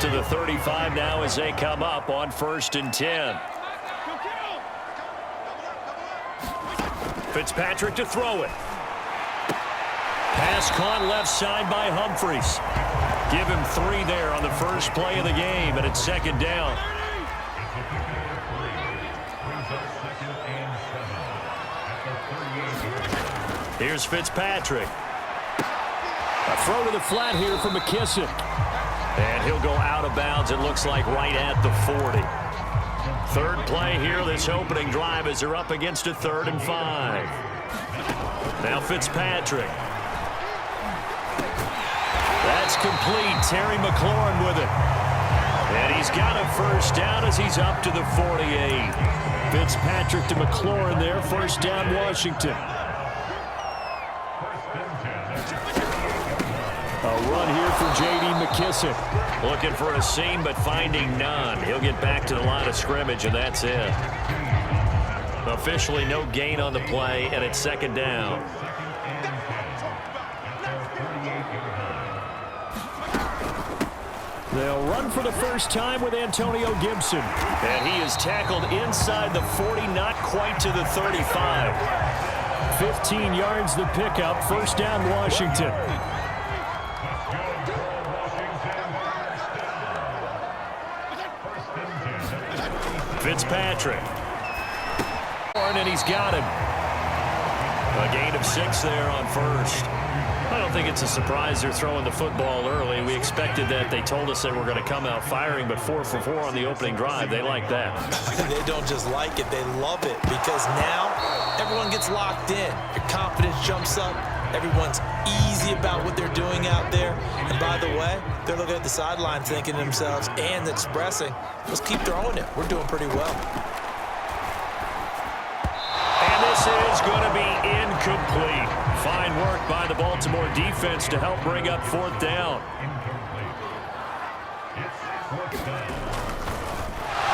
to the 35 now as they come up on 1st and 10. Fitzpatrick to throw it. Pass caught left side by Humphries. Give him 3 there on the first play of the game, and it's 2nd down. Here's Fitzpatrick. A throw to the flat here for McKissick. And he'll go out of bounds, it looks like, right at the 40. 3rd play here, this opening drive, as they're up against a 3rd and 5. Now Fitzpatrick. That's complete. Terry McLaurin with it. And he's got a 1st down as he's up to the 48. Fitzpatrick to McLaurin there. 1st down, Washington. A run here for J.D. McKissick. Looking for a seam, but finding none. He'll get back to the line of scrimmage, and that's it. Officially no gain on the play, and it's 2nd down. They'll run for the first time with Antonio Gibson. And he is tackled inside the 40, not quite to the 35. 15 yards the pickup. 1st down, Washington. Fitzpatrick. And he's got him. A gain of 6 there on 1st. I don't think it's a surprise they're throwing the football early. We expected that. They told us they were going to come out firing, but 4 for 4 on the opening drive. They like that. They don't just like it, they love it, because now everyone gets locked in. Your confidence jumps up. Everyone's easy about what they're doing out there. And by the way, they're looking at the sideline thinking to themselves and expressing, let's keep throwing it. We're doing pretty well. And this is going to be incomplete. Fine work by the Baltimore defense to help bring up 4th down.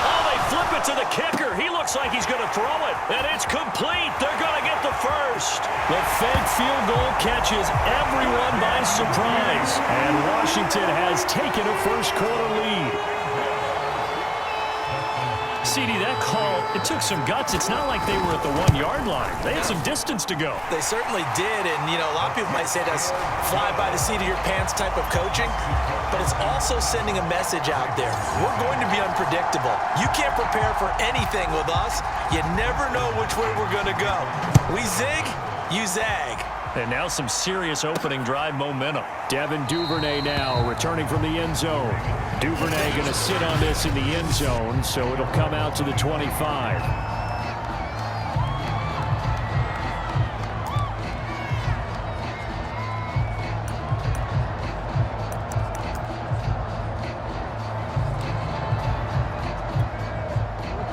Oh, they flip it to the kicker. He looks like he's going to throw it. And it's complete. They're going to get the 1st. The fake field goal catches everyone by surprise. And Washington has taken a 1st quarter lead. CD, that call, it took some guts. It's not like they were at the 1-yard line. They had some distance to go. They certainly did, and, you know, a lot of people might say that's fly by the seat of your pants type of coaching, but it's also sending a message out there. We're going to be unpredictable. You can't prepare for anything with us. You never know which way we're going to go. We zig, you zag. And now some serious opening drive momentum. Devin Duvernay now returning from the end zone. Duvernay going to sit on this in the end zone, so it'll come out to the 25.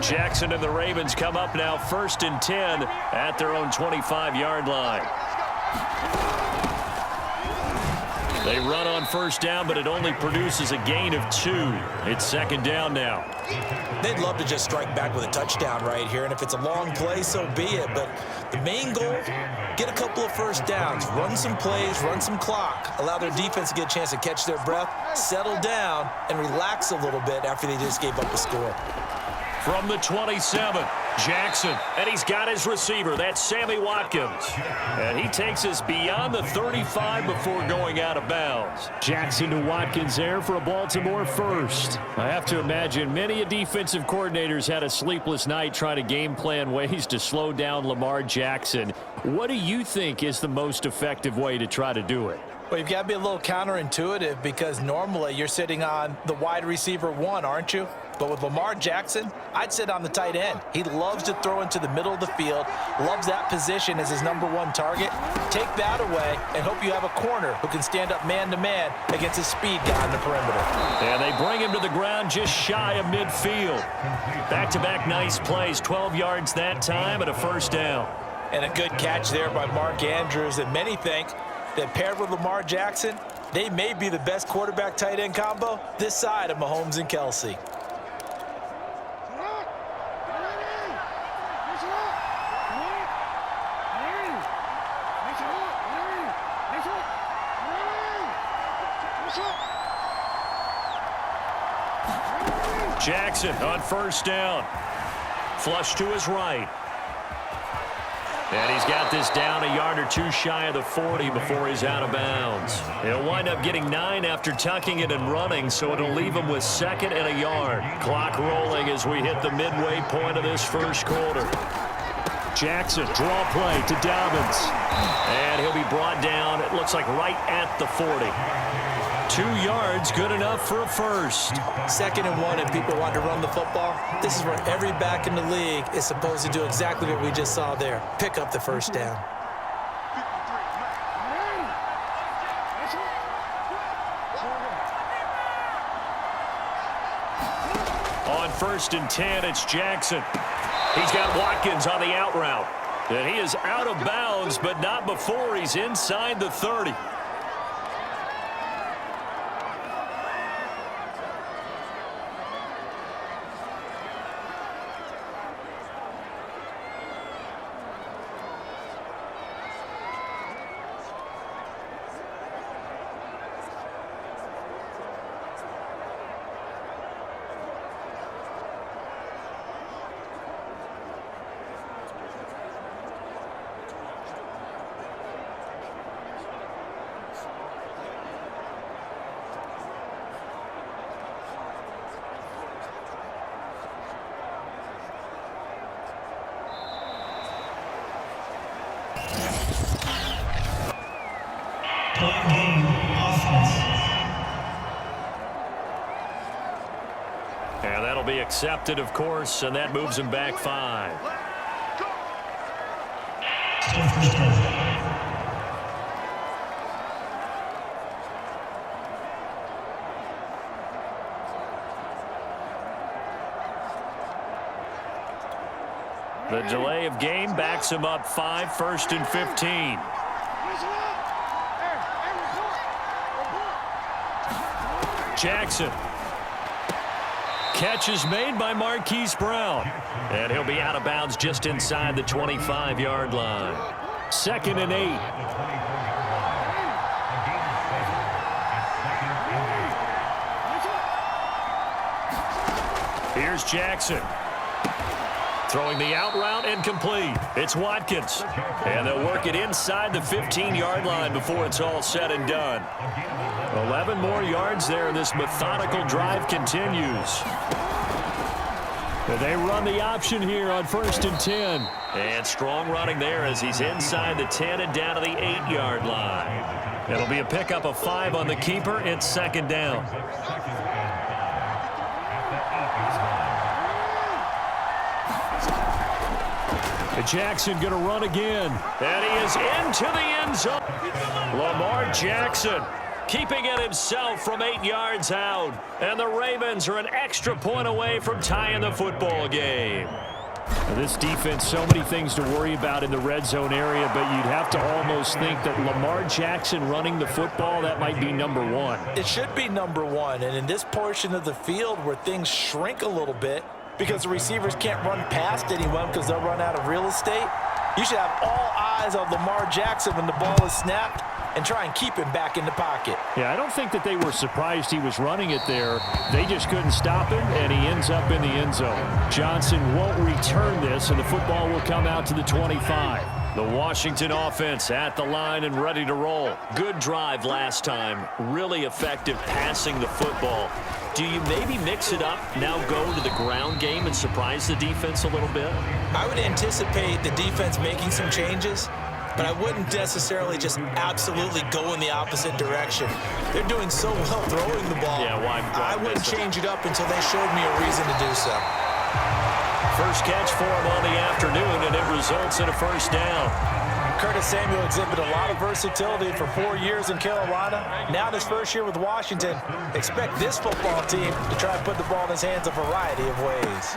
Jackson and the Ravens come up now 1st and 10 at their own 25-yard line. They run on 1st down, but it only produces a gain of 2. It's 2nd down now. They'd love to just strike back with a touchdown right here, and if it's a long play, so be it. But the main goal, get a couple of 1st downs, run some plays, run some clock, allow their defense to get a chance to catch their breath, settle down, and relax a little bit after they just gave up the score. From the 27, Jackson, and he's got his receiver. That's Sammy Watkins. And he takes us beyond the 35 before going out of bounds. Jackson to Watkins there for a Baltimore 1st. I have to imagine many defensive coordinators had a sleepless night trying to game plan ways to slow down Lamar Jackson. What do you think is the most effective way to try to do it? Well, you've got to be a little counterintuitive, because normally you're sitting on the wide receiver 1, aren't you? But with Lamar Jackson, I'd sit on the tight end. He loves to throw into the middle of the field, loves that position as his #1 target. Take that away and hope you have a corner who can stand up man-to-man against a speed guy on the perimeter. And they bring him to the ground just shy of midfield. Back-to-back nice plays, 12 yards that time and a 1st down. And a good catch there by Mark Andrews, and many think that paired with Lamar Jackson, they may be the best quarterback-tight end combo this side of Mahomes and Kelsey. Jackson on first down. Flush to his right. And he's got this down a yard or two shy of the 40 before he's out of bounds. He'll wind up getting 9 after tucking it and running, so it'll leave him with 2nd and a yard. Clock rolling as we hit the midway point of this first quarter. Jackson, draw play to Dobbins. And he'll be brought down, it looks like right at the 40. 2 yards, good enough for a first. 2nd and 1, and people want to run the football. This is where every back in the league is supposed to do exactly what we just saw there. Pick up the first down. On 1st and 10, it's Jackson. He's got Watkins on the out route. And he is out of bounds, but not before he's inside the 30. And that'll be accepted, of course, and that moves him back 5. The delay of game backs him up 5, 1st and 15. Jackson. Catch is made by Marquise Brown. And he'll be out of bounds just inside the 25-yard line. 2nd and 8. Here's Jackson. Throwing the out route incomplete. It's Watkins. And they'll work it inside the 15-yard line before it's all said and done. 11 more yards there, and this methodical drive continues. They run the option here on 1st and 10. And strong running there as he's inside the 10 and down to the 8-yard line. It'll be a pickup of 5 on the keeper. It's 2nd down. Jackson going to run again. And he is into the end zone. Lamar Jackson keeping it himself from 8 yards out. And the Ravens are an extra point away from tying the football game. This defense, so many things to worry about in the red zone area, but you'd have to almost think that Lamar Jackson running the football, that might be number 1. It should be number 1, and in this portion of the field where things shrink a little bit because the receivers can't run past anyone because they'll run out of real estate, you should have all eyes on Lamar Jackson when the ball is snapped and try and keep him back in the pocket. Yeah, I don't think that they were surprised he was running it there. They just couldn't stop him, and he ends up in the end zone. Johnson won't return this, and the football will come out to the 25. The Washington offense at the line and ready to roll. Good drive last time. Really effective passing the football. Do you maybe mix it up, now go to the ground game and surprise the defense a little bit? I would anticipate the defense making some changes, but I wouldn't necessarily just absolutely go in the opposite direction. They're doing so well throwing the ball. Yeah, why I wouldn't change it up until they showed me a reason to do so. First catch for him on the afternoon, and it results in a first down. Curtis Samuel exhibited a lot of versatility for 4 years in Carolina. Now this first year with Washington, expect this football team to try and put the ball in his hands a variety of ways.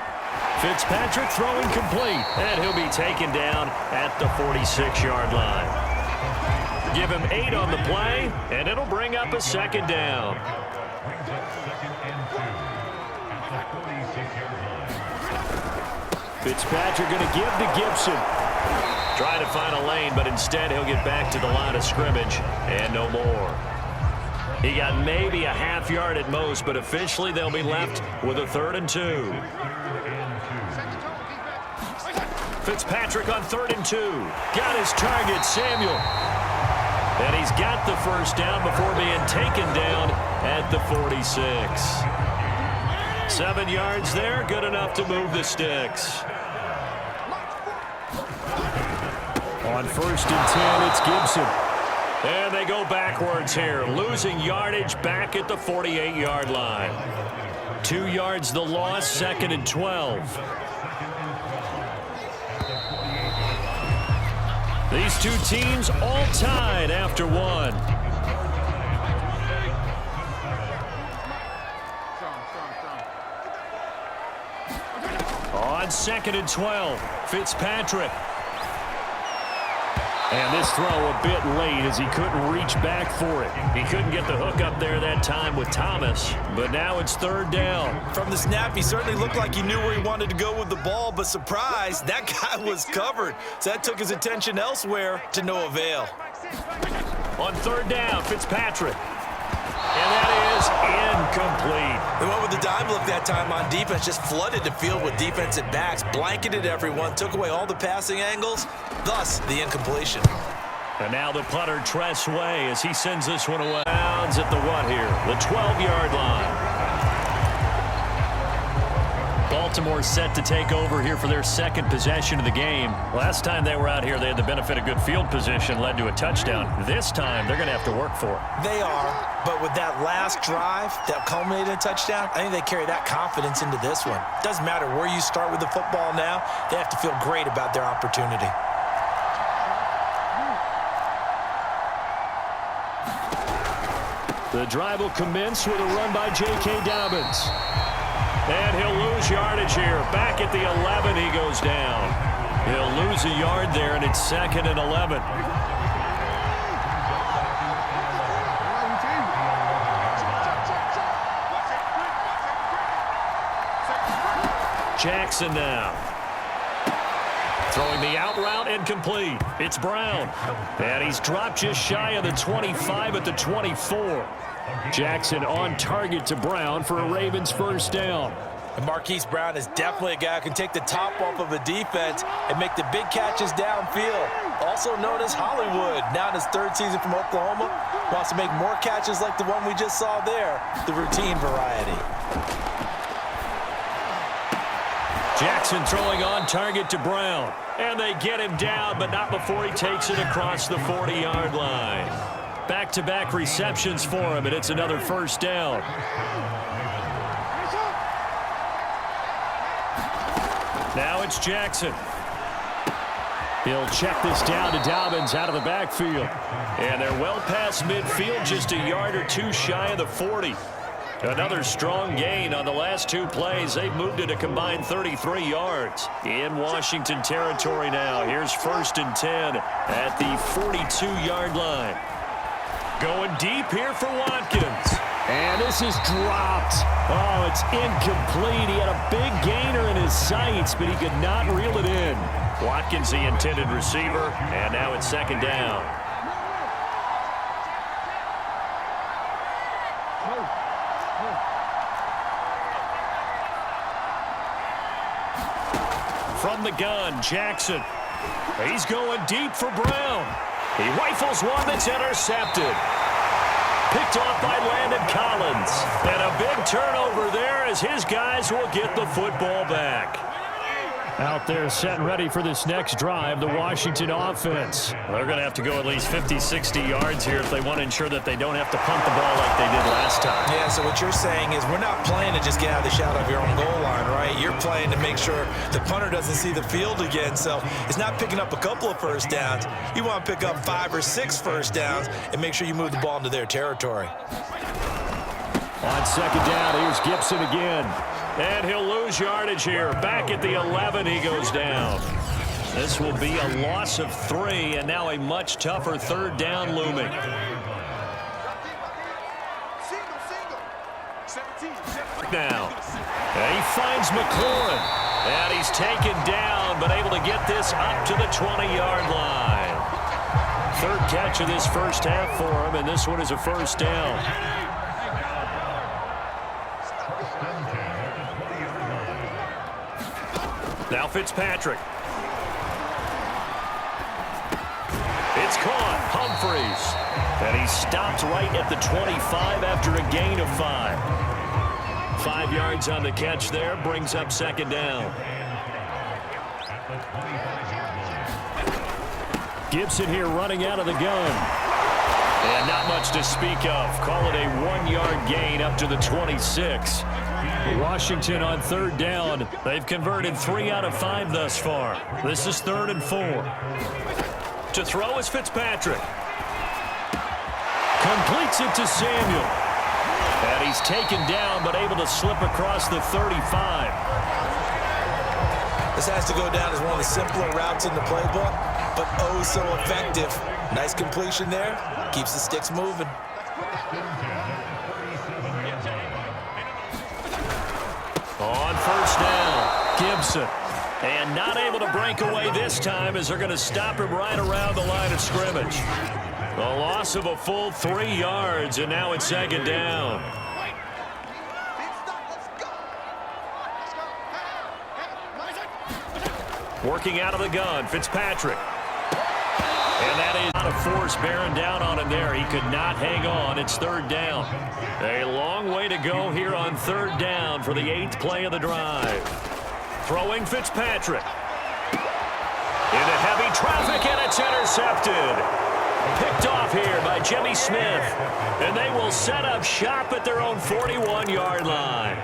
Fitzpatrick throwing complete, and he'll be taken down at the 46-yard line. Give him 8 on the play, and it'll bring up a second down. Fitzpatrick going to give to Gibson. Trying to find a lane, but instead he'll get back to the line of scrimmage, and no more. He got maybe a half yard at most, but officially they'll be left with a 3rd and 2. Fitzpatrick on 3rd and 2. Got his target, Samuel. And he's got the first down before being taken down at the 46. 7 yards there, good enough to move the sticks. On 1st and 10, it's Gibson. And they go backwards here, losing yardage back at the 48-yard line. 2 yards the loss, 2nd and 12. These two teams all tied after 1. On 2nd and 12, Fitzpatrick. And this throw a bit late as he couldn't reach back for it. He couldn't get the hook up there that time with Thomas, but now it's 3rd down. From the snap, he certainly looked like he knew where he wanted to go with the ball, but surprise, that guy was covered. So that took his attention elsewhere to no avail. On 3rd down, Fitzpatrick. And that is incomplete. They went with the dime look that time on defense, just flooded the field with defensive backs, blanketed everyone, took away all the passing angles, thus the incompletion. And now the punter, Tress Way, as he sends this one away. Bounds at the what here? The 12-yard line. Baltimore set to take over here for their 2nd possession of the game. Last time they were out here, they had the benefit of good field position, led to a touchdown. This time, they're going to have to work for it. They are, but with that last drive that culminated in a touchdown, I think they carry that confidence into this one. Doesn't matter where you start with the football now, they have to feel great about their opportunity. The drive will commence with a run by J.K. Dobbins. And he'll lose yardage here. Back at the 11, he goes down. He'll lose a yard there, and it's 2nd and 11. Jackson now. Throwing the out route, incomplete. It's Brown. And he's dropped just shy of the 25 at the 24. Jackson on target to Brown for a Ravens 1st down. And Marquise Brown is definitely a guy who can take the top off of a defense and make the big catches downfield. Also known as Hollywood, now in his 3rd season from Oklahoma, wants to make more catches like the one we just saw there, the routine variety. Jackson throwing on target to Brown. And they get him down, but not before he takes it across the 40-yard line. Back-to-back receptions for him, and it's another 1st down. Now it's Jackson. He'll check this down to Dobbins out of the backfield. And they're well past midfield, just a yard or two shy of the 40. Another strong gain on the last 2 plays. They've moved it a combined 33 yards. In Washington territory now. Here's 1st and 10 at the 42-yard line. Going deep here for Watkins. And this is dropped. Oh, it's incomplete. He had a big gainer in his sights, but he could not reel it in. Watkins, the intended receiver, and now it's 2nd down. From the gun, Jackson. He's going deep for Brown. He rifles one that's intercepted. Picked off by Landon Collins. And a big turnover there as his guys will get the football back. Out there set and ready for this next drive, the Washington offense. They're going to have to go at least 50, 60 yards here if they want to ensure that they don't have to punt the ball like they did last time. Yeah, so what you're saying is we're not playing to just get out of the shadow of your own goal line, right? You're playing to make sure the punter doesn't see the field again. So it's not picking up a couple of 1st downs. You want to pick up 5 or 6 1st downs and make sure you move the ball into their territory. On 2nd down, here's Gibson again. And he'll lose yardage here. Back at the 11, he goes down. This will be a loss of 3, and now a much tougher 3rd down looming. Now, and he finds McLaurin. And he's taken down, but able to get this up to the 20-yard line. third catch of this first half for him, and this one is a first down. Now Fitzpatrick. It's caught. Humphreys. And he stopped right at the 25 after a gain of 5. 5 yards on the catch there. Brings up second down. Gibson here running out of the gun. And not much to speak of. Call it a 1-yard gain up to the 26. Washington on third down. They've converted 3 out of 5 thus far. This is 3rd and 4. To throw is Fitzpatrick. Completes it to Samuel. And he's taken down but able to slip across the 35. This has to go down as one of the simpler routes in the playbook, but oh so effective. Nice completion there. Keeps the sticks moving. On first down, Gibson. And not able to break away this time as they're going to stop him right around the line of scrimmage. A loss of a full 3 yards, and now it's second down. Working out of the gun, Fitzpatrick. And that is out of force bearing down on him there. He could not hang on. It's third down. A long way to go here on third down for the 8th play of the drive. Throwing Fitzpatrick. Into heavy traffic, and it's intercepted. Picked off here by Jimmy Smith. And they will set up shop at their own 41-yard line.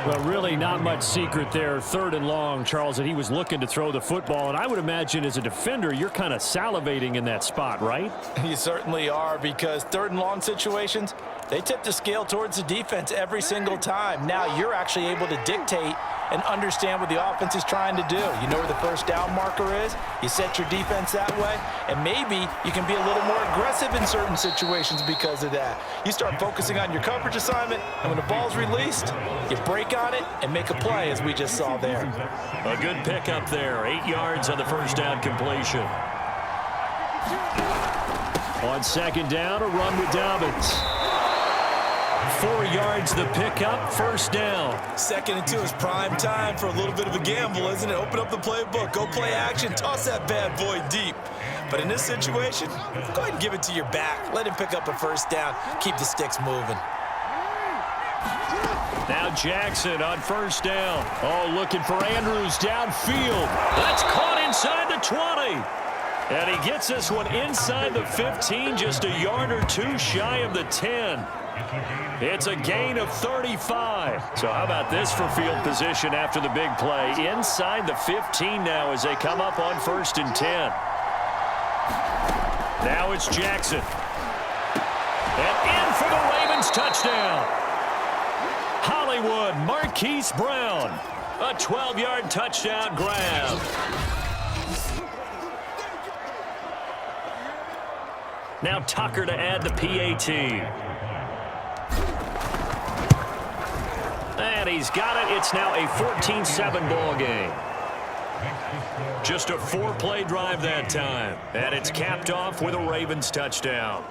Well, really not much secret there. 3rd and long, Charles, that he was looking to throw the football. And I would imagine as a defender, you're kind of salivating in that spot, right? You certainly are, because 3rd and long situations, they tip the scale towards the defense every single time. Now you're actually able to dictate and understand what the offense is trying to do. You know where the first down marker is. You set your defense that way, and maybe you can be a little more aggressive in certain situations because of that. You start focusing on your coverage assignment, and when the ball's released, you break on it and make a play, as we just saw there. A good pickup there. 8 yards on the first down completion. On second down, a run with Dobbins. 4 yards the pickup, first down. 2nd and 2 is prime time for a little bit of a gamble, isn't it? Open up the playbook, go play action, toss that bad boy deep. But in this situation, go ahead and give it to your back. Let him pick up a first down. Keep the sticks moving. Now Jackson on first down. Oh, looking for Andrews downfield. That's caught inside the 20. And he gets this one inside the 15, just a yard or 2 shy of the 10. It's a gain of 35. So how about this for field position after the big play? Inside the 15 now as they come up on 1st and 10. Now it's Jackson. And in for the Ravens touchdown. Hollywood, Marquise Brown. A 12-yard touchdown grab. Now Tucker to add the PAT. And he's got it. It's now a 14-7 ball game. Just a 4-play drive that time. And it's capped off with a Ravens touchdown.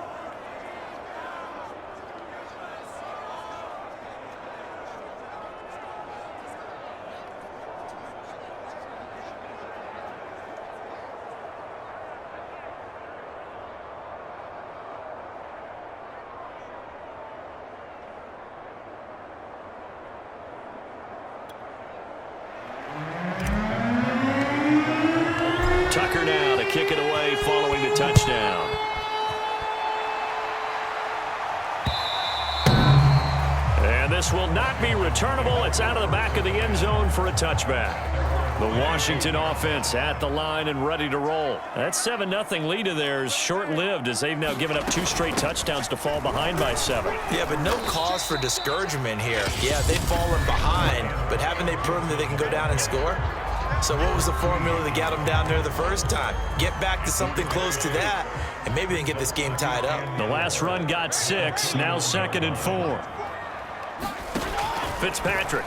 Tucker now to kick it away following the touchdown. And this will not be returnable. It's out of the back of the end zone for a touchback. The Washington offense at the line and ready to roll. That 7-0 lead of theirs short-lived as they've now given up 2 straight touchdowns to fall behind by 7. Yeah, but no cause for discouragement here. Yeah, they've fallen behind, but haven't they proven that they can go down and score? So what was the formula that got them down there the first time? Get back to something close to that, and maybe they can get this game tied up. The last run got 6, now 2nd and 4. Fitzpatrick.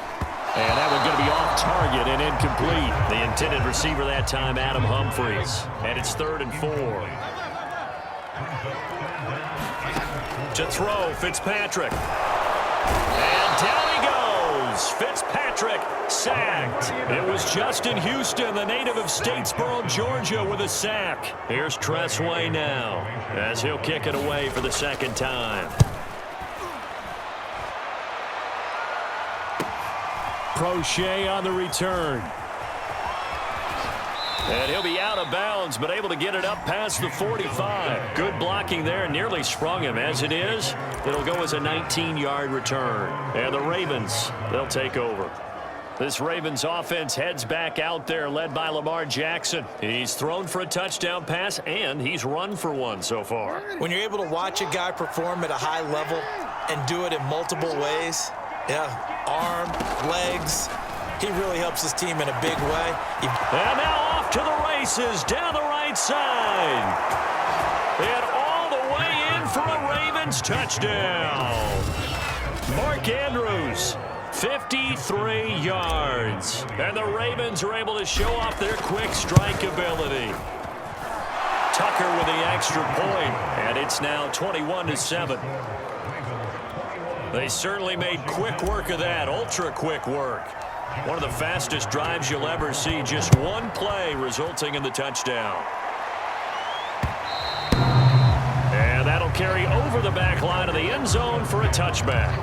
And that one going to be off target and incomplete. The intended receiver that time, Adam Humphreys. And it's 3rd and 4. To throw, Fitzpatrick. And down he goes. Fitzpatrick sacked. It was Justin Houston, the native of Statesboro, Georgia, with a sack. Here's Tressway now as he'll kick it away for the second time. Prochet on the return. And he'll be out of bounds, but able to get it up past the 45. Good blocking there, nearly sprung him. As it is, it'll go as a 19-yard return. And the Ravens, they'll take over. This Ravens offense heads back out there, led by Lamar Jackson. He's thrown for a touchdown pass, and he's run for one so far. When you're able to watch a guy perform at a high level and do it in multiple ways, arm, legs, he really helps his team in a big way. And now off to the races down the right side. And all the way in for a Ravens touchdown. Mark Andrews, 53 yards. And the Ravens are able to show off their quick strike ability. Tucker with the extra point, and it's now 21-7. They certainly made quick work of that, ultra quick work. One of the fastest drives you'll ever see. Just one play resulting in the touchdown. And that'll carry over the back line of the end zone for a touchback.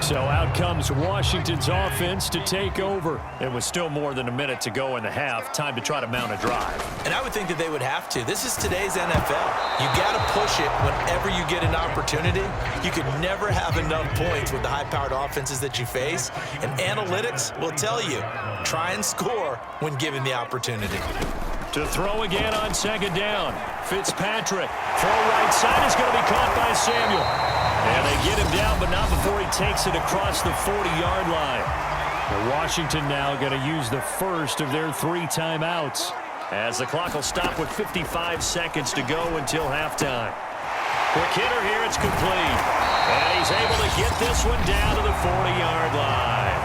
So out comes Washington's offense to take over. It was still more than a minute to go in the half. Time to try to mount a drive. And I would think that they would have to. This is today's NFL. You got to push it whenever you get an opportunity. You could never have enough points with the high-powered offenses that you face. And analytics will tell you, try and score when given the opportunity. To throw again on second down. Fitzpatrick. Throw right side is going to be caught by Samuel. And they get him down, but not before he takes it across the 40-yard line. Washington now going to use the first of their 3 timeouts. As the clock will stop with 55 seconds to go until halftime. Quick hitter here, it's complete. And he's able to get this one down to the 40-yard line.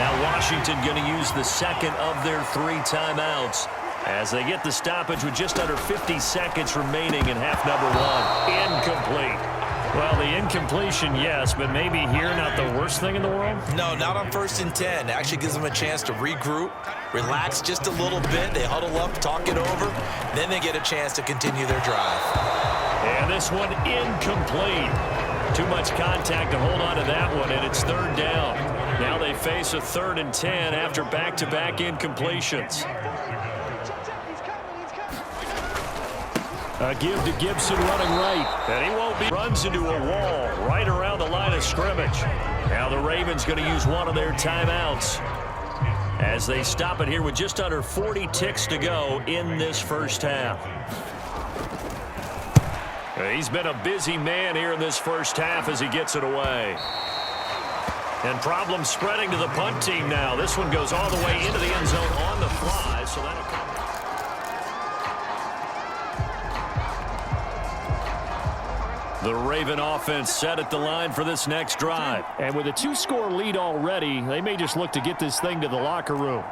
Now Washington going to use the second of their 3 timeouts as they get the stoppage with just under 50 seconds remaining in half number 1. Incomplete. Well, the incompletion, yes, but maybe here not the worst thing in the world? No, not on 1st and 10. It actually gives them a chance to regroup, relax just a little bit. They huddle up, talk it over. Then they get a chance to continue their drive. And this one incomplete. Too much contact to hold on to that one, and it's 3rd down. Now they face a 3rd and 10 after back-to-back incompletions. A give to Gibson running right. And he won't be. Runs into a wall right around the line of scrimmage. Now the Ravens going to use one of their timeouts as they stop it here with just under 40 ticks to go in this first half. He's been a busy man here in this first half as he gets it away. And problems spreading to the punt team now. This one goes all the way into the end zone on the fly, so that'll come. The Raven offense set at the line for this next drive. And with a 2-score lead already, they may just look to get this thing to the locker room.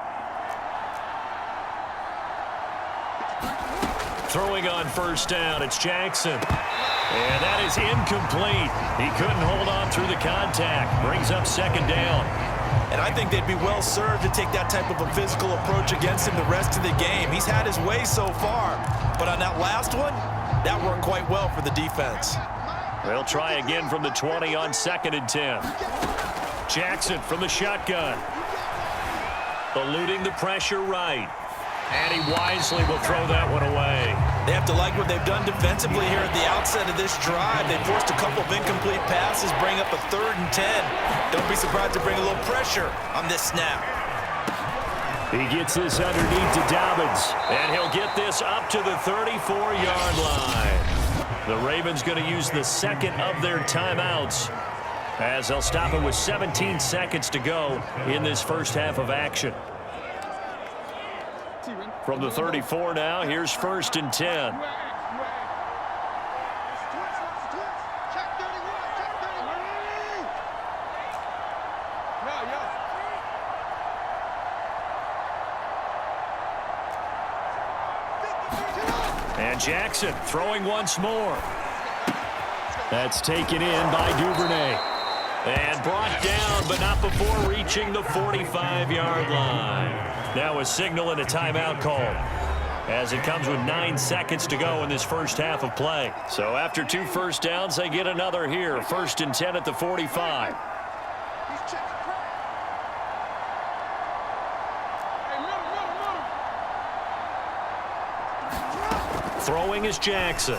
Throwing on 1st down, it's Jackson. And that is incomplete. He couldn't hold on through the contact. Brings up 2nd down. And I think they'd be well served to take that type of a physical approach against him the rest of the game. He's had his way so far. But on that last one, that worked quite well for the defense. They'll try again from the 20 on 2nd and 10. Jackson from the shotgun. Eluding the pressure right. And he wisely will throw that one away. They have to like what they've done defensively here at the outset of this drive. They forced a couple of incomplete passes, bring up a 3rd and 10. Don't be surprised to bring a little pressure on this snap. He gets this underneath to Dobbins. And he'll get this up to the 34-yard line. The Ravens going to use the second of their timeouts as they'll stop it with 17 seconds to go in this first half of action. From the 34 now, here's 1st and 10. And Jackson throwing once more. That's taken in by Duvernay. And brought down, but not before reaching the 45-yard line. Now a signal and a timeout call, as it comes with 9 seconds to go in this first half of play. So after 2 first downs, they get another here. 1st and 10 at the 45. Throwing is Jackson.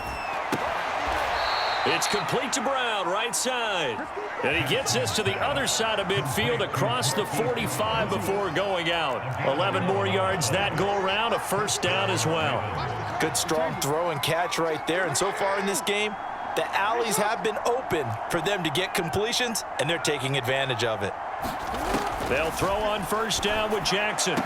It's complete to Brown, right side. And he gets this to the other side of midfield across the 45 before going out. 11 more yards that go around, a first down as well. Good strong throw and catch right there. And so far in this game, the alleys have been open for them to get completions, and they're taking advantage of it. They'll throw on first down with Jackson.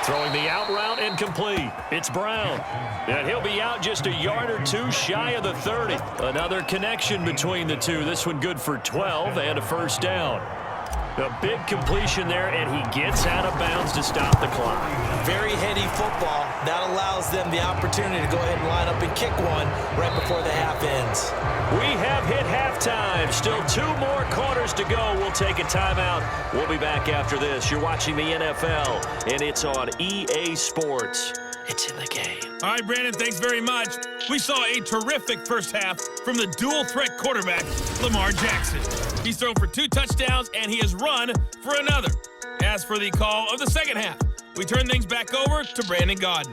Throwing the out route incomplete. It's Brown. And he'll be out just a yard or two shy of the 30. Another connection between the two. This one good for 12 and a first down. A big completion there, and he gets out of bounds to stop the clock. Very heady football. That allows them the opportunity to go ahead and line up and kick one right before the half ends. We have hit halftime. Still 2 more quarters to go. We'll take a timeout. We'll be back after this. You're watching the NFL, and it's on EA Sports. It's in the game. All right, Brandon, thanks very much. We saw a terrific first half from the dual-threat quarterback, Lamar Jackson. He's thrown for 2 touchdowns, and he has run for another. As for the call of the second half, we turn things back over to Brandon Gaudin.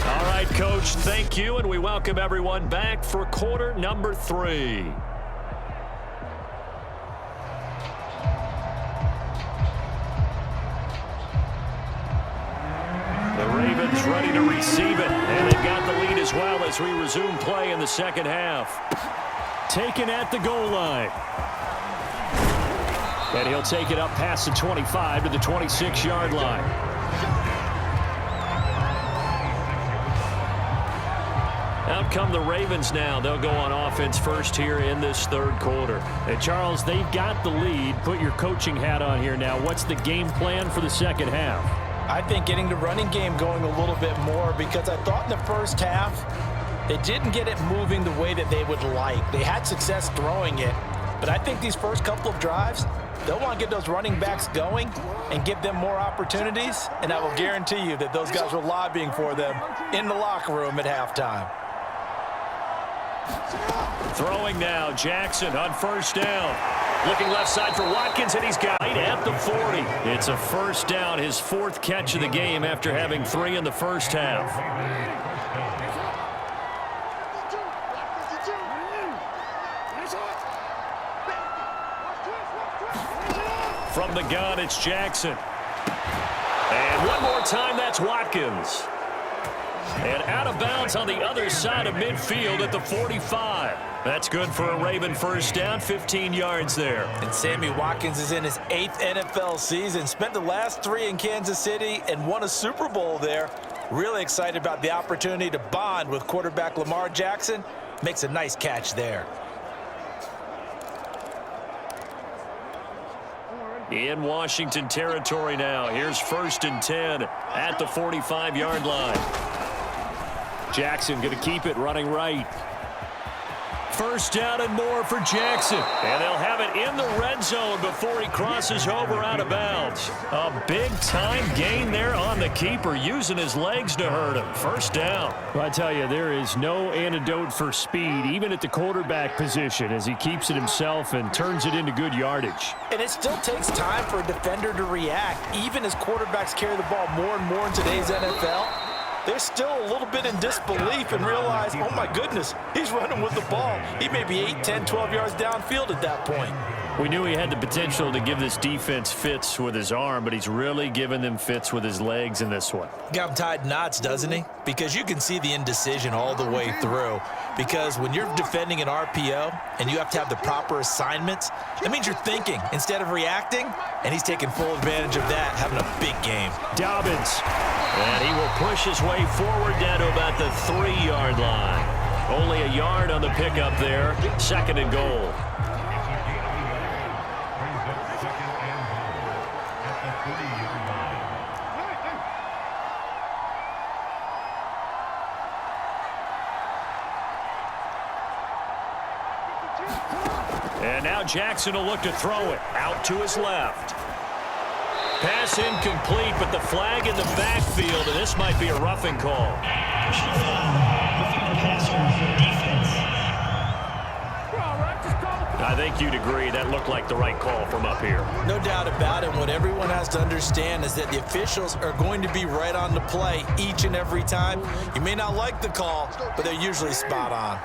All right, Coach, thank you, and we welcome everyone back for quarter number 3. The Ravens ready to receive it, and they've got the lead as well as we resume play in the second half. Taken at the goal line. And he'll take it up past the 25 to the 26-yard line. Out come the Ravens now. They'll go on offense first here in this third quarter. And Charles, they've got the lead. Put your coaching hat on here now. What's the game plan for the second half? I think getting the running game going a little bit more, because I thought in the first half they didn't get it moving the way that they would like. They had success throwing it, but I think these first couple of drives, they'll want to get those running backs going and give them more opportunities, and I will guarantee you that those guys were lobbying for them in the locker room at halftime. Throwing now, Jackson on first down. Looking left side for Watkins, and he's got it at the 40. It's a first down, his 4th catch of the game after having 3 in the first half. From the gun, it's Jackson. And one more time, that's Watkins. And out of bounds on the other side of midfield at the 45. That's good for a Raven first down, 15 yards there. And Sammy Watkins is in his 8th NFL season. Spent the last 3 in Kansas City and won a Super Bowl there. Really excited about the opportunity to bond with quarterback Lamar Jackson. Makes a nice catch there. In Washington territory now. Here's 1st and 10 at the 45-yard line. Jackson going to keep it running right. First down and more for Jackson. And they'll have it in the red zone before he crosses over out of bounds. A big-time gain there on the keeper, using his legs to hurt him. First down. Well, I tell you, there is no antidote for speed, even at the quarterback position, as he keeps it himself and turns it into good yardage. And it still takes time for a defender to react. Even as quarterbacks carry the ball more and more in today's NFL, they're still a little bit in disbelief and realize, oh my goodness, he's running with the ball. He may be 8, 10, 12 yards downfield at that point. We knew he had the potential to give this defense fits with his arm, but he's really giving them fits with his legs in this one. Got him tied knots, doesn't he? Because you can see the indecision all the way through. Because when you're defending an RPO and you have to have the proper assignments, that means you're thinking instead of reacting, and he's taking full advantage of that, having a big game. Dobbins. And he will push his way forward down to about the 3-yard line. Only a yard on the pickup there. 2nd and goal. And now Jackson will look to throw it out to his left. Pass incomplete, but the flag in the backfield, and this might be a roughing call. I think you'd agree that looked like the right call from up here. No doubt about it. What everyone has to understand is that the officials are going to be right on the play each and every time. You may not like the call, but they're usually spot on.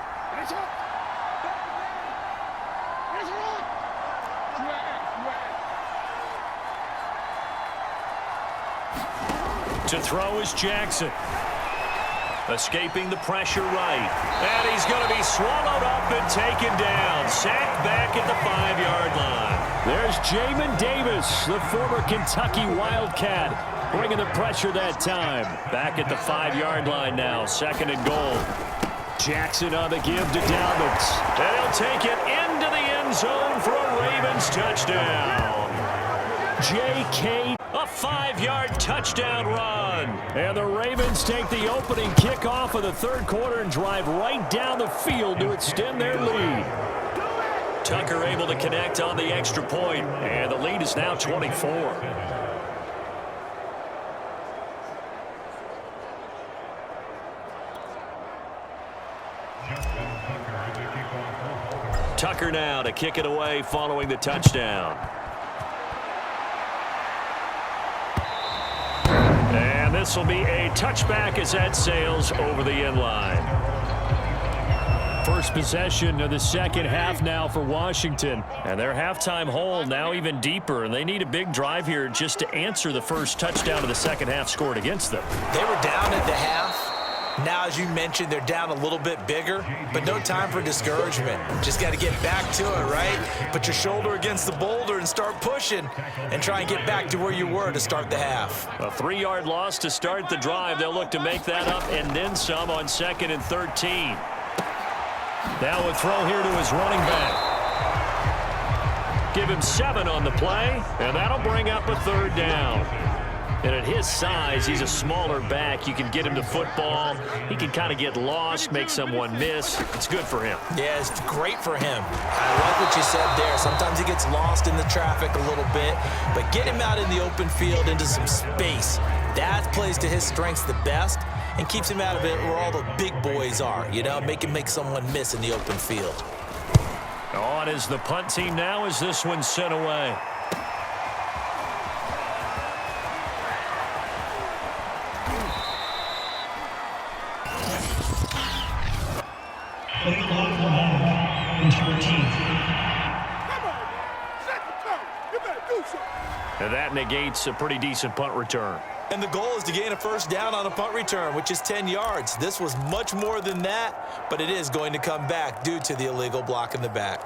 To throw is Jackson. Escaping the pressure right. And he's going to be swallowed up and taken down. Sacked back at the 5-yard line. There's Jamin Davis, the former Kentucky Wildcat, bringing the pressure that time. Back at the 5-yard line now. 2nd and goal. Jackson on the give to Dobbins. And he'll take it into the end zone for a Ravens touchdown. J.K. A 5-yard touchdown run. And the Ravens take the opening kickoff of the 3rd quarter and drive right down the field to extend their lead. Tucker able to connect on the extra point, and the lead is now 24. Tucker now to kick it away following the touchdown. And this will be a touchback as that sails over the end line. First possession of the second half now for Washington. And their halftime hole now even deeper, and they need a big drive here just to answer the first touchdown of the second half scored against them. They were down at the half. Now, as you mentioned, they're down a little bit bigger, but no time for discouragement. Just got to get back to it, right? Put your shoulder against the boulder and start pushing and try and get back to where you were to start the half. A 3-yard loss to start the drive. They'll look to make that up and then some on 2nd and 13. Now a throw here to his running back. Give him 7 on the play, and that'll bring up a 3rd down. And at his size, he's a smaller back. You can get him to football. He can kind of get lost, make someone miss. It's good for him. Yeah, it's great for him. I like what you said there. Sometimes he gets lost in the traffic a little bit, but get him out in the open field into some space. That plays to his strengths the best and keeps him out of it where all the big boys are. You know, make him make someone miss in the open field. On is the punt team now as this one's sent away. And that negates a pretty decent punt return. And the goal is to gain a first down on a punt return, which is 10 yards. This was much more than that, but it is going to come back due to the illegal block in the back.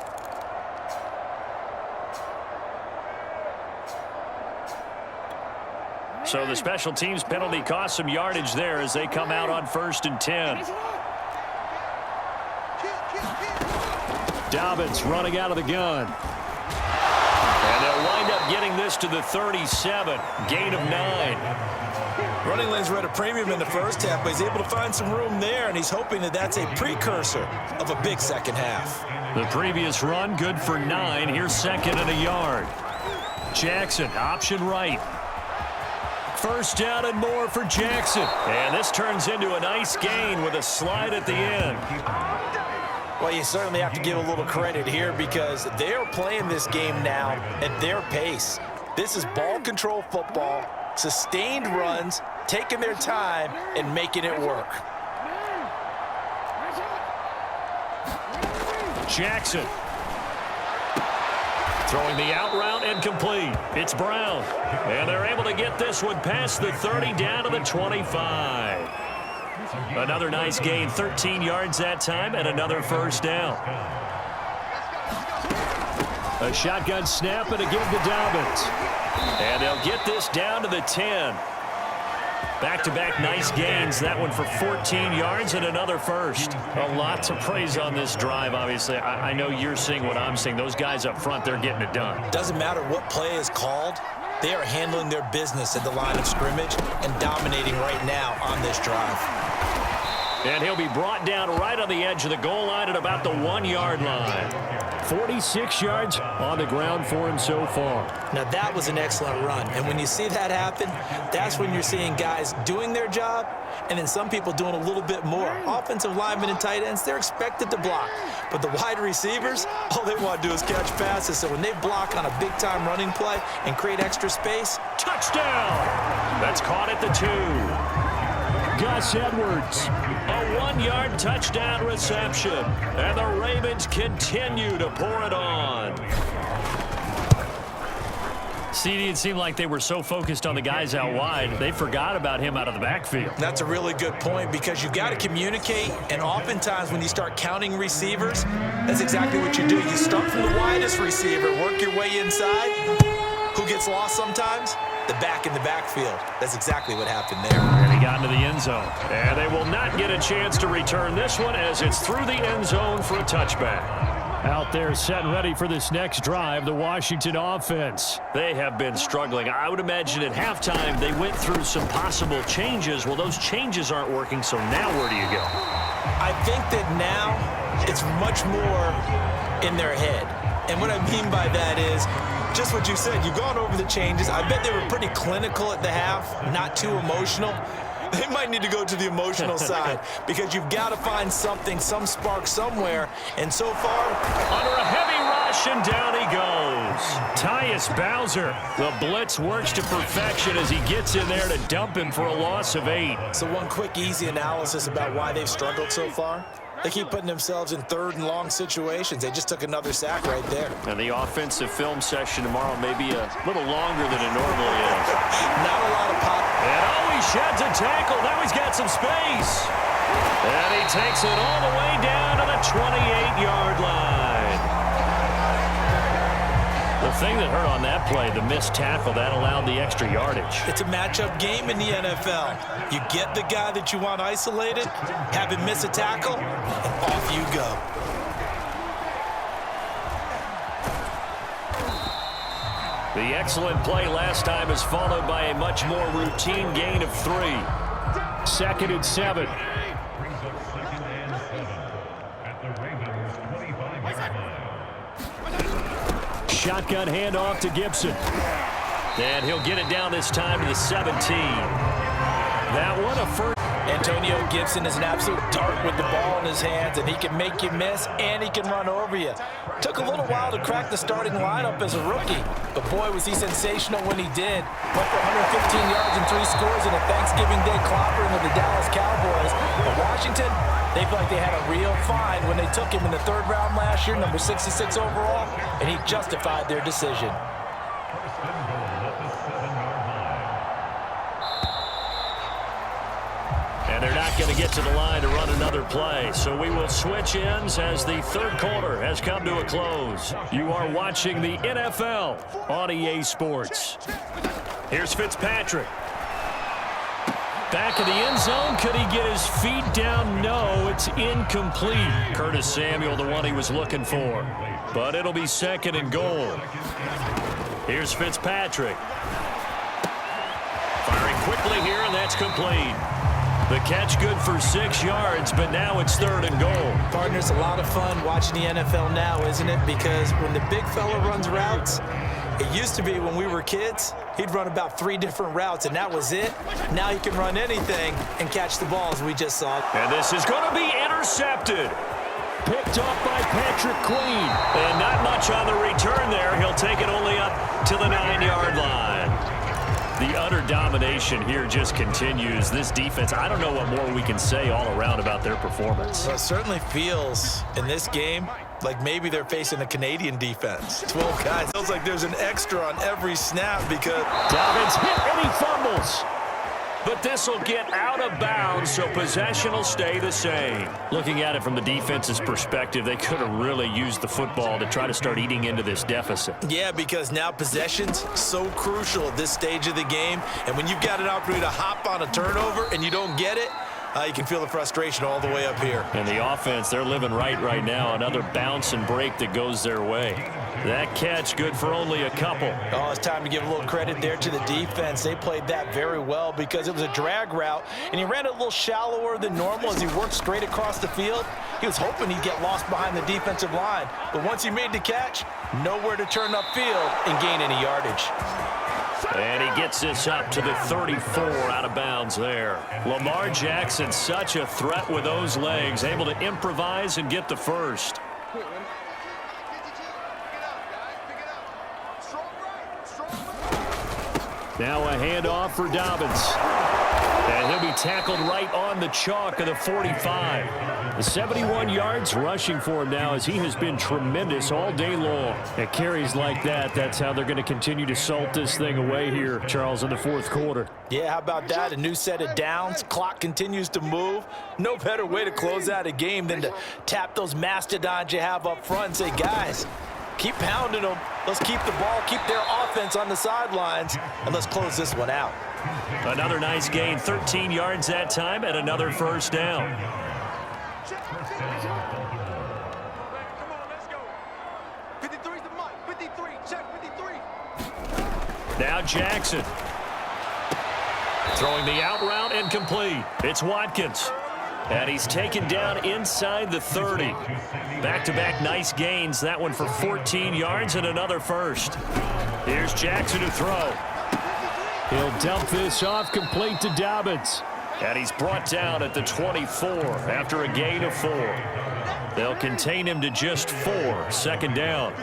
So the special teams penalty cost some yardage there as they come out on 1st and 10. Dobbins running out of the gun. And they'll wind up getting this to the 37. Gain of 9. Running lanes were at a premium in the first half, but he's able to find some room there, and he's hoping that that's a precursor of a big second half. The previous run good for 9. Here's 2nd and a yard. Jackson, option right. First down and more for Jackson. And this turns into a nice gain with a slide at the end. Well, you certainly have to give a little credit here because they're playing this game now at their pace. This is ball control football, sustained runs, taking their time and making it work. Jackson. Throwing the out route and complete. It's Brown. And they're able to get this one past the 30 down to the 25. Another nice gain, 13 yards that time, and another first down. A shotgun snap and a give to Dobbins. And they'll get this down to the 10. Back-to-back nice gains. That one for 14 yards and another first. A lot to praise on this drive, obviously. I know you're seeing what I'm seeing. Those guys up front, they're getting it done. Doesn't matter what play is called. They are handling their business at the line of scrimmage and dominating right now on this drive. And he'll be brought down right on the edge of the goal line at about the 1-yard line. 46 yards on the ground for him so far. Now, that was an excellent run. And when you see that happen, that's when you're seeing guys doing their job and then some people doing a little bit more. Offensive linemen and tight ends, they're expected to block. But the wide receivers, all they want to do is catch passes. So when they block on a big-time running play and create extra space, touchdown! That's caught at the 2. Gus Edwards. A 1-yard touchdown reception. And the Ravens continue to pour it on. CD, it seemed like they were so focused on the guys out wide, they forgot about him out of the backfield. That's a really good point because you got to communicate, and oftentimes when you start counting receivers, that's exactly what you do. You start from the widest receiver, work your way inside. Who gets lost sometimes? The back in the backfield. That's exactly what happened there. And he got into the end zone. And they will not get a chance to return this one as it's through the end zone for a touchback. Out there set and ready for this next drive, the Washington offense. They have been struggling. I would imagine at halftime they went through some possible changes. Well, those changes aren't working, so now where do you go? I think that now it's much more in their head. And what I mean by that is just what you said. You've gone over the changes. I bet they were pretty clinical at the half, not too emotional. They might need to go to the emotional side because you've got to find something, some spark somewhere. And so far, under a heavy rush, and down he goes. Tyus Bowser. The blitz works to perfection as he gets in there to dump him for a loss of 8. So one quick, easy analysis about why they've struggled so far. They keep putting themselves in third and long situations. They just took another sack right there. And the offensive film session tomorrow may be a little longer than it normally is. Not a lot of pop. And he sheds a tackle. Now he's got some space. And he takes it all the way down to the 28-yard line. The thing that hurt on that play, the missed tackle, that allowed the extra yardage. It's a matchup game in the NFL. You get the guy that you want isolated, have him miss a tackle, and off you go. The excellent play last time is followed by a much more routine gain of 3. 2nd and 7. Shotgun handoff to Gibson. And he'll get it down this time to the 17. That one a first. Antonio Gibson is an absolute dart with the ball in his hands, and he can make you miss, and he can run over you. Took a little while to crack the starting lineup as a rookie, but boy, was he sensational when he did. Went for 115 yards and 3 scores in a Thanksgiving Day clobbering of the Dallas Cowboys. But Washington, they feel like they had a real find when they took him in the 3rd round last year, number 66 overall, and he justified their decision. And they're not going to get to the line to run another play. So we will switch ends as the 3rd quarter has come to a close. You are watching the NFL on EA Sports. Here's Fitzpatrick. Back in the end zone. Could he get his feet down? No, it's incomplete. Curtis Samuel, the one he was looking for. But it'll be 2nd and goal. Here's Fitzpatrick. Firing quickly here, and that's complete. The catch good for 6 yards, but now it's 3rd and goal. Partners, a lot of fun watching the NFL now, isn't it? Because when the big fella runs routes, it used to be when we were kids, he'd run about 3 different routes, and that was it. Now he can run anything and catch the ball, as we just saw. And this is going to be intercepted. Picked up by Patrick Queen. And not much on the return there. He'll take it only up to the 9-yard line. The utter domination here just continues. This defense, I don't know what more we can say all around about their performance. Well, it certainly feels in this game like maybe they're facing a Canadian defense. 12 guys. Feels like there's an extra on every snap because Dobbins hit and he fumbles. But this will get out of bounds, so possession will stay the same. Looking at it from the defense's perspective, they could have really used the football to try to start eating into this deficit. Yeah, because now possession's so crucial at this stage of the game. And when you've got an opportunity to hop on a turnover and you don't get it, You can feel the frustration all the way up here. And the offense, they're living right now. Another bounce and break that goes their way. That catch good for only a couple. Oh, it's time to give a little credit there to the defense. They played that very well because it was a drag route, and he ran it a little shallower than normal as he worked straight across the field. He was hoping he'd get lost behind the defensive line, but once he made the catch, nowhere to turn upfield and gain any yardage. And he gets this up to the 34 out of bounds there. Lamar Jackson, such a threat with those legs, able to improvise and get the first. Now a handoff for Dobbins. And he'll be tackled right on the chalk of the 45. The 71 yards rushing for him now as he has been tremendous all day long. At carries like that, that's how they're going to continue to salt this thing away here, Charles, in the fourth quarter. Yeah, how about that? A new set of downs. Clock continues to move. No better way to close out a game than to tap those mastodons you have up front and say, guys, keep pounding them. Let's keep the ball, keep their offense on the sidelines, and let's close this one out. Another nice gain, 13 yards that time, and another first down. Come on, let's go. 53's the mark. 53, check 53. Now Jackson. Throwing the out route and complete. It's Watkins. And he's taken down inside the 30. Back-to-back nice gains. That one for 14 yards and another first. Here's Jackson to throw. He'll dump this off complete to Dobbins. And he's brought down at the 24 after a gain of 4. They'll contain him to just 4. Second down.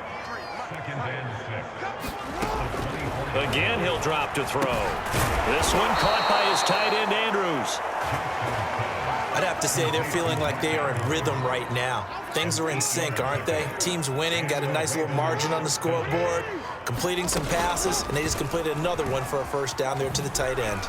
Again, he'll drop to throw. This one caught by his tight end, Andrews. I'd have to say they're feeling like they are in rhythm right now. Things are in sync, aren't they? Team's winning, got a nice little margin on the scoreboard, completing some passes, and they just completed another one for a first down there to the tight end.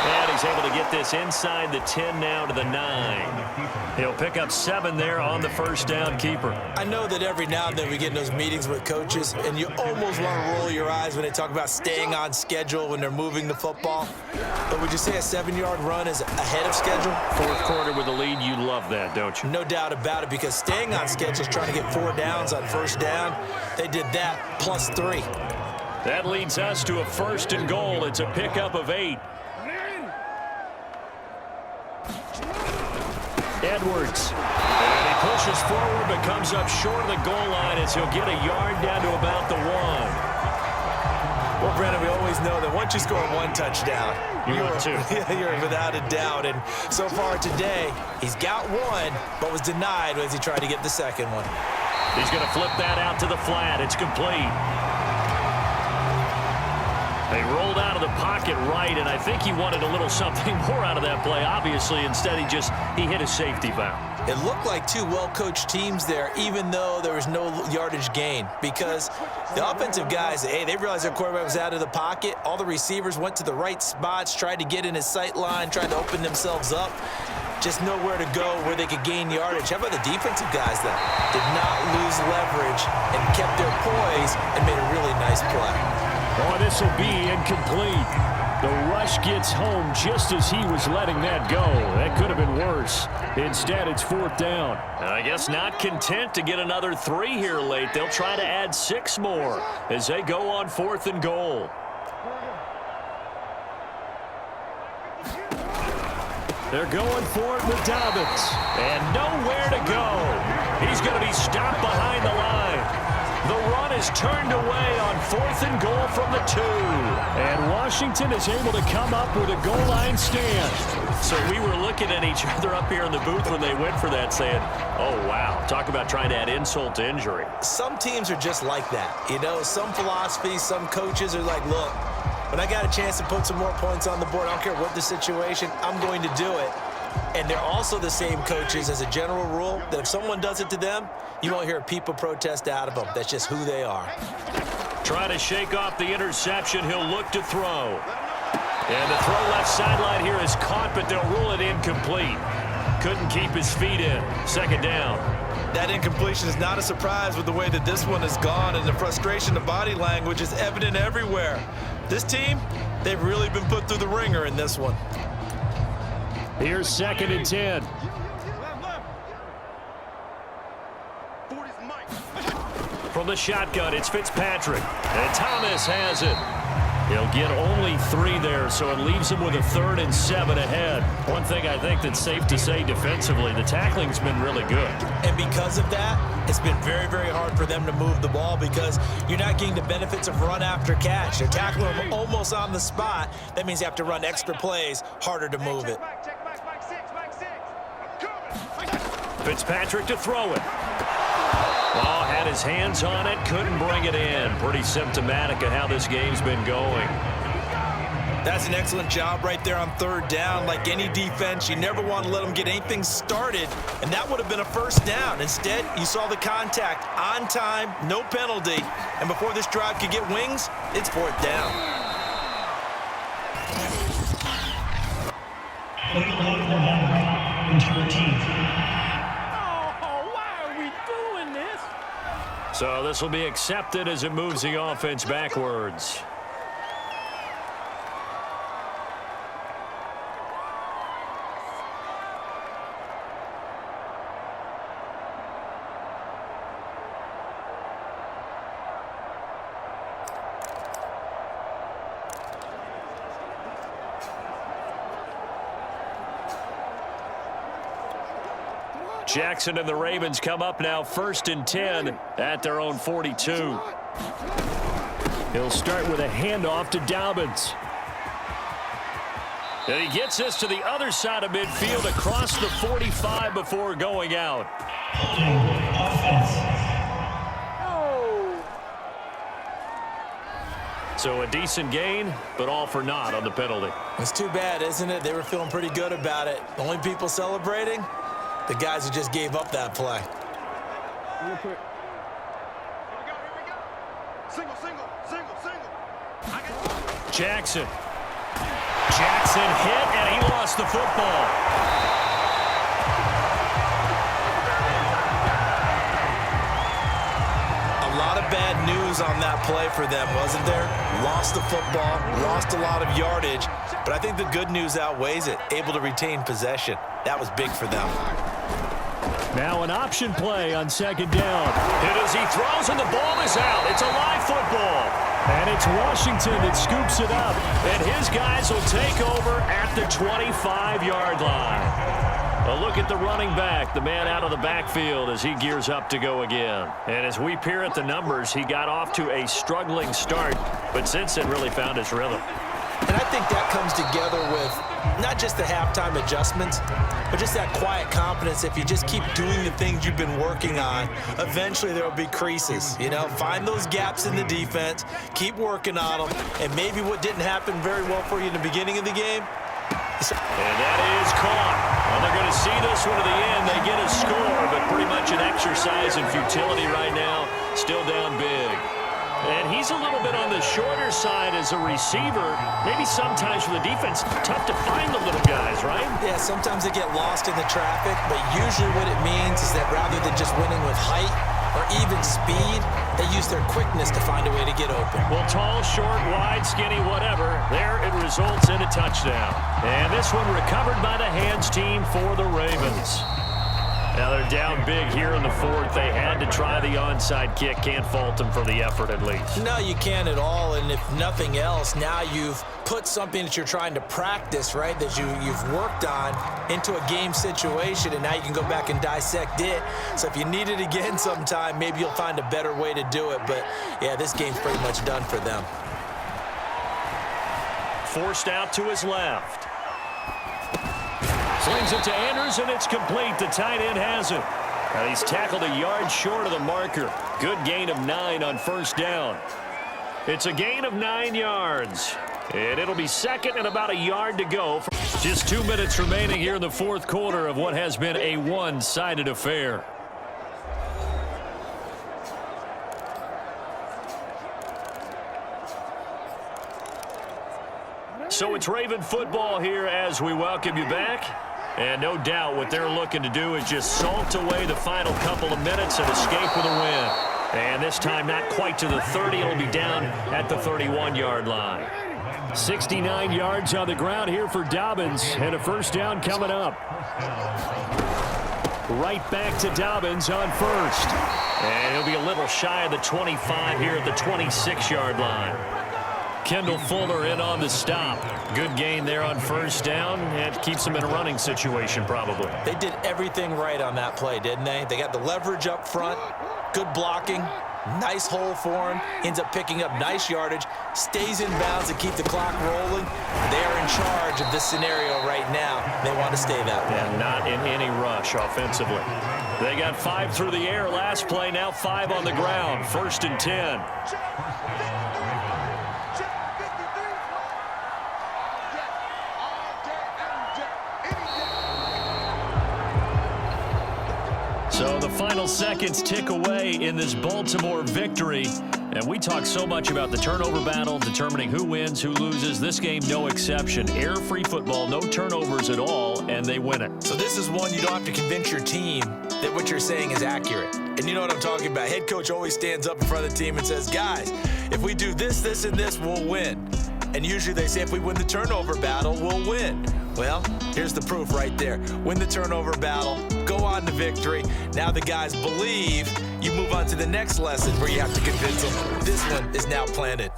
And he's able to get this inside the 10 now to the 9. He'll pick up 7 there on the first down keeper. I know that every now and then we get in those meetings with coaches, and you almost want to roll your eyes when they talk about staying on schedule when they're moving the football. But would you say a 7-yard run is ahead of schedule? Fourth quarter with a lead, you love that, don't you? No doubt about it, because staying on schedule is trying to get 4 downs on first down. They did that plus 3. That leads us to a first and goal. It's a pickup of 8. Edwards. And he pushes forward but comes up short of the goal line as he'll get a yard down to about the 1. Well, Brandon, we always know that once you score 1 touchdown, you're without a doubt. And so far today, he's got 1, but was denied as he tried to get the second one. He's going to flip that out to the flat. It's complete. They rolled out of the pocket right, and I think he wanted a little something more out of that play. Obviously, instead he hit a safety valve. It looked like 2 well-coached teams there, even though there was no yardage gain, because the offensive guys, hey, they realized their quarterback was out of the pocket. All the receivers went to the right spots, tried to get in his sight line, tried to open themselves up. Just nowhere to go where they could gain yardage. How about the defensive guys, though? Did not lose leverage and kept their poise and made a really nice play. Oh, this will be incomplete. The rush gets home just as he was letting that go. That could have been worse. Instead, it's 4th down. I guess not content to get another 3 here late. They'll try to add 6 more as they go on 4th and goal. They're going for it with Dobbins. And nowhere to go. He's going to be stopped behind the line. The run is turned away on 4th and goal from the 2. And Washington is able to come up with a goal line stand. So we were looking at each other up here in the booth when they went for that saying, oh, wow, talk about trying to add insult to injury. Some teams are just like that. You know, some philosophies, some coaches are like, look, when I got a chance to put some more points on the board, I don't care what the situation, I'm going to do it. And they're also the same coaches as a general rule that if someone does it to them, you won't hear people protest out of them. That's just who they are. Trying to shake off the interception. He'll look to throw. And the throw left sideline here is caught, but they'll rule it incomplete. Couldn't keep his feet in. Second down. That incompletion is not a surprise with the way that this one has gone, and the frustration, the body language is evident everywhere. This team, they've really been put through the ringer in this one. Here's 2nd and 10. From the shotgun, it's Fitzpatrick. And Thomas has it. He'll get only 3 there, so it leaves him with a 3rd and 7 ahead. One thing I think that's safe to say defensively, the tackling's been really good. And because of that, it's been very, very hard for them to move the ball because you're not getting the benefits of run after catch. They're tackling them almost on the spot. That means you have to run extra plays, harder to move it. Fitzpatrick to throw it. Oh, had his hands on it, couldn't bring it in. Pretty symptomatic of how this game's been going. That's an excellent job right there on 3rd down. Like any defense, you never want to let them get anything started, and that would have been a 1st down. Instead, you saw the contact on time, no penalty, and before this drive could get wings, it's 4th down. So this will be accepted as it moves the offense backwards. Jackson and the Ravens come up now 1st and 10 at their own 42. He'll start with a handoff to Dobbins. And he gets this to the other side of midfield across the 45 before going out. So a decent gain, but all for naught on the penalty. It's too bad, isn't it? They were feeling pretty good about it. The only people celebrating, the guys who just gave up that play. Real quick. Here we go. Single. Jackson hit, and he lost the football. A lot of bad news on that play for them, wasn't there? Lost the football, lost a lot of yardage, but I think the good news outweighs it. Able to retain possession. That was big for them. Now an option play on 2nd down. Hit as he throws, and the ball is out. It's a live football. And it's Washington that scoops it up. And his guys will take over at the 25-yard line. A look at the running back, the man out of the backfield as he gears up to go again. And as we peer at the numbers, he got off to a struggling start, but since then really found his rhythm. And I think that comes together with not just the halftime adjustments, but just that quiet confidence. If you just keep doing the things you've been working on, eventually there will be creases. You know, find those gaps in the defense, keep working on them, and maybe what didn't happen very well for you in the beginning of the game. And that is caught. Well, they're going to see this one to the end. They get a score, but pretty much an exercise in futility right now. Still down big. And he's a little bit on the shorter side as a receiver. Maybe sometimes for the defense, tough to find the little guys, right? Yeah, sometimes they get lost in the traffic, but usually what it means is that rather than just winning with height or even speed, they use their quickness to find a way to get open. Well, tall, short, wide, skinny, whatever, there it results in a touchdown. And this one recovered by the hands team for the Ravens. Now they're down big here in the 4th. They had to try the onside kick. Can't fault them for the effort at least. No, you can't at all. And if nothing else, now you've put something that you're trying to practice, right, that you've worked on into a game situation, and now you can go back and dissect it. So if you need it again sometime, maybe you'll find a better way to do it. But, yeah, this game's pretty much done for them. Forced out to his left. Slings it to Andrews, and it's complete. The tight end has it. And he's tackled a yard short of the marker. Good gain of 9 on 1st down. It's a gain of 9 yards. And it'll be 2nd and about a yard to go. Just 2 minutes remaining here in the 4th quarter of what has been a one-sided affair. So it's Raven football here as we welcome you back. And no doubt what they're looking to do is just salt away the final couple of minutes and escape with a win. And this time not quite to the 30. It'll be down at the 31-yard line. 69 yards on the ground here for Dobbins, and a first down coming up. Right back to Dobbins on first. And he'll be a little shy of the 25 here at the 26-yard line. Kendall Fuller in on the stop. Good gain there on first down. It keeps him in a running situation probably. They did everything right on that play, didn't they? They got the leverage up front, good blocking, nice hole for him, ends up picking up nice yardage, stays in bounds to keep the clock rolling. They're in charge of this scenario right now. They want to stay that way. And not in any rush offensively. They got 5 through the air last play, now 5 on the ground. 1st and 10. So the final seconds tick away in this Baltimore victory. And we talk so much about the turnover battle, determining who wins, who loses. This game, no exception. Error-free football, no turnovers at all, and they win it. So this is one you don't have to convince your team that what you're saying is accurate. And you know what I'm talking about. Head coach always stands up in front of the team and says, guys, if we do this, this, and this, we'll win. And usually they say if we win the turnover battle, we'll win. Well, here's the proof right there. Win the turnover battle, go on to victory. Now the guys believe. You move on to the next lesson where you have to convince them. This one is now planted.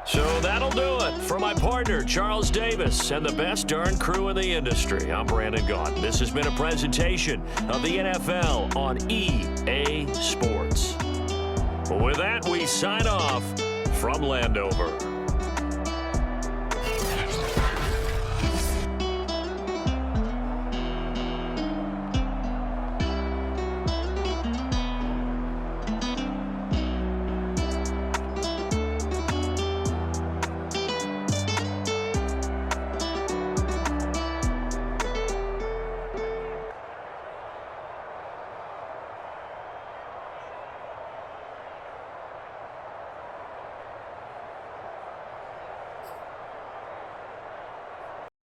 So that'll do it for my partner, Charles Davis, and the best darn crew in the industry. I'm Brandon Gaudin. This has been a presentation of the NFL on EA Sports. With that, we sign off from Landover.